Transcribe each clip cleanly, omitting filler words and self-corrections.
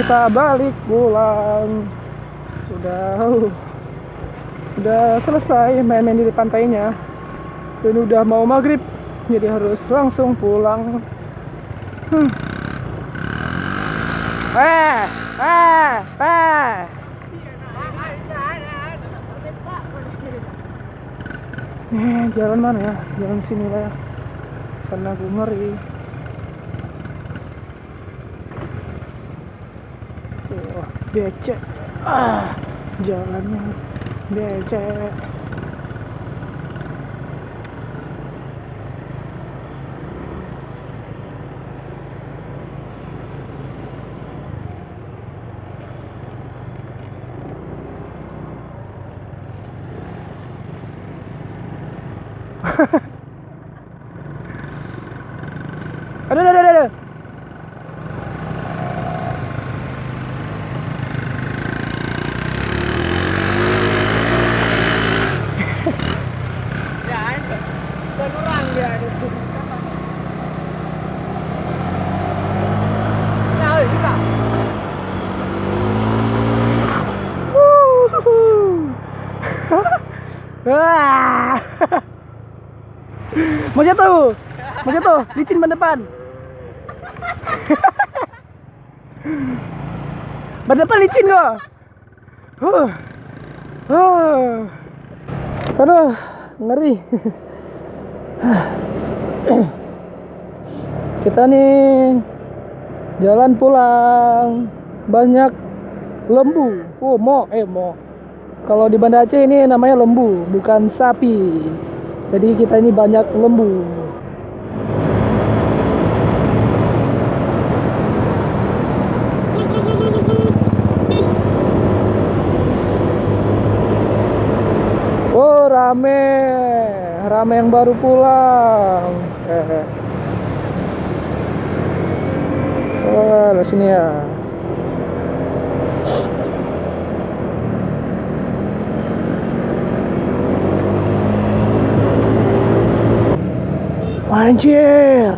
Kita balik pulang. Udah selesai main-main di pantainya. Dan udah mau maghrib, jadi harus langsung pulang. Jalan mana ya? Jalan sini lah ya. Sana gue ngeri. Becek. Jalannya becek. Aduh. Kurang dia itu. Nah, kita. Mau jatuh, licin ban depan. Ban depan licin kok. Aduh, ngeri. Kita nih jalan pulang, banyak lembu. Mo. Kalau di Banda Aceh ini namanya lembu, bukan sapi. Jadi kita ini banyak lembu. Oh, rame yang baru pulang. Oh, di sini ya. Anjir,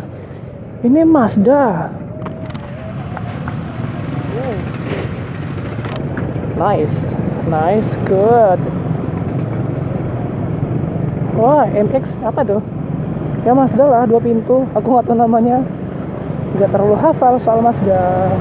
ini Mazda. Nice, good. Wah, MX apa tuh? Ya Mazda lah, 2 pintu. Aku nggak tahu namanya. Nggak terlalu hafal soal Mazda.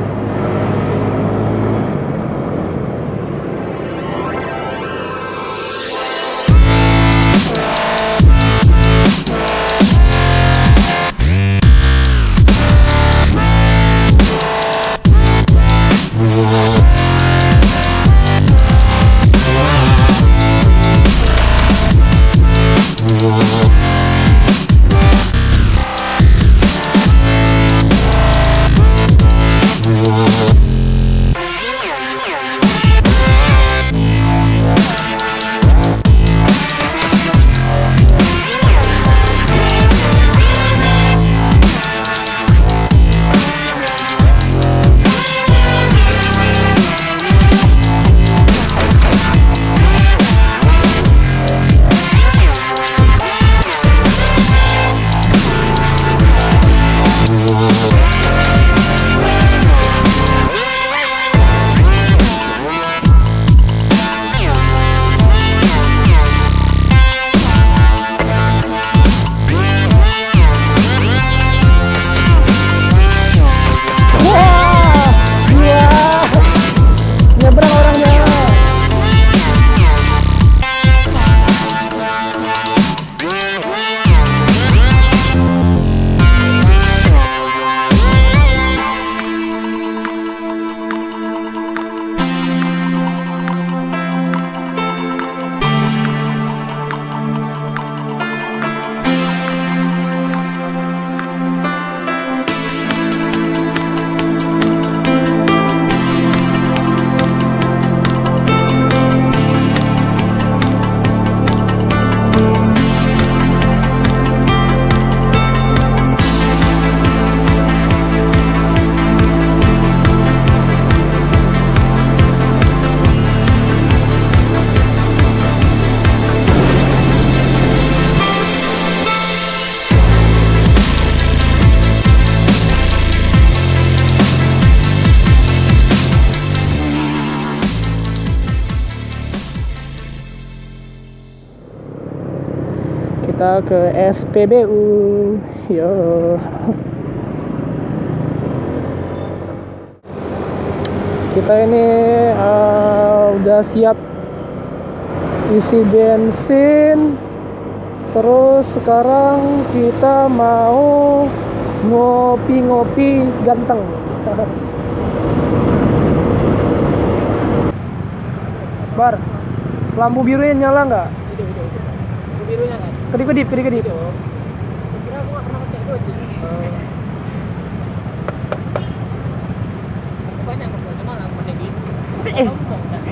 kita ke SPBU. Yo. Kita ini udah siap isi bensin. Terus sekarang kita mau ngopi-ngopi ganteng. Bar, lampu birunya nyala nggak? Lampu birunya kan? Kedip-kedip. Kira aku nggak pernah pakai Gojek. Aku banyak ngobrol, cuma aku masih gitu. Sombong kan?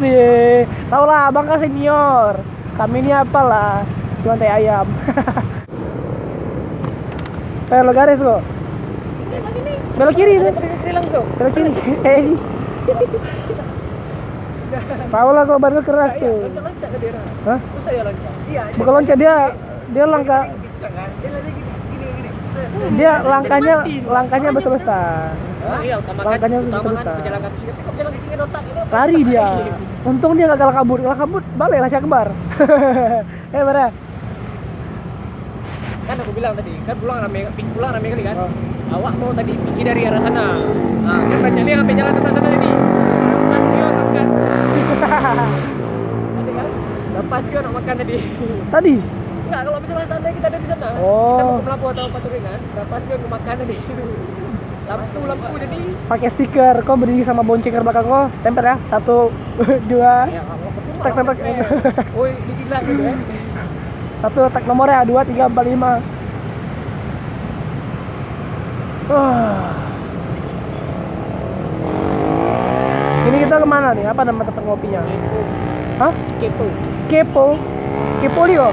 Sih, tau lah abang kan senior. Kami ini apalah, cuma teh ayam. Lo garis kok. Ini mas ini. Belok kiri Ada tuh. kiri langsung. Belok kiri. Tahu lah kok baru keras tuh. Loncat ke daerah. Hah? Masa ya loncat? Iya. Bukan loncat, dia langkah. Dia lagi gini. Dia langkahnya besar-besar. Iya, Langkahnya besar. pejalan kaki. Tapi kok pejalan kaki otak gitu? Lari dia. Untung dia gak kalah kabur. Kalau kabur balik lah si Akbar. Bara. Kan aku bilang tadi, kan pulang rame kali kan? Oh. Awak mau tadi pergi dari arah sana. Nah, kan banyak nih sampai jalan sebelah sana tadi. Pas dia makan. Tadi kan? Lepas dia nak makan tadi. Tadi. Enggak, kalau misalnya sana kita ada di sana. Oh. Kita mau ke Melapu atau Paturingan, lepas dia mau makan tadi. Lampu jadi. Pakai stiker. Kau berdiri sama boncengan belakang kau. Tempel ya. 1, 2. Ya, kalau percuma. Tek. Oh, gila gitu ya. 1 letak nomornya 2, 3, 4, 5. Ini kita kemana nih? Apa nama tempat ngopinya? Hah? Kepo Lio.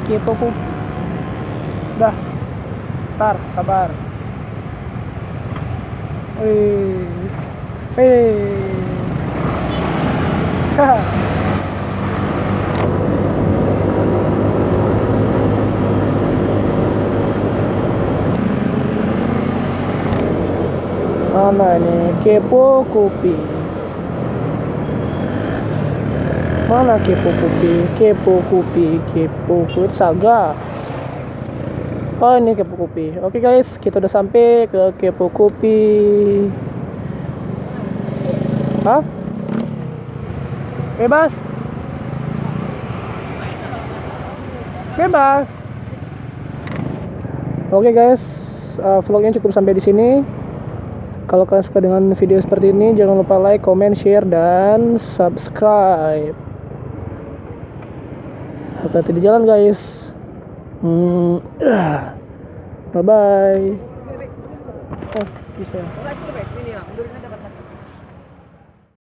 Kepo pun. Dah. Ntar, sabar. Mana ini? Kepo Kopi. Mana Kepo Kopi Saga. Oh, ini Kepo Kopi. Oke guys, kita udah sampai ke Kepo Kopi. Hah? Bebas. Oke guys, vlognya cukup sampai di sini. Kalau kalian suka dengan video seperti ini, jangan lupa like, comment, share, dan subscribe. Hati-hati di jalan guys. Bye bye. Oh, bisa. Enggak sih, ini ya. Mundurin aja.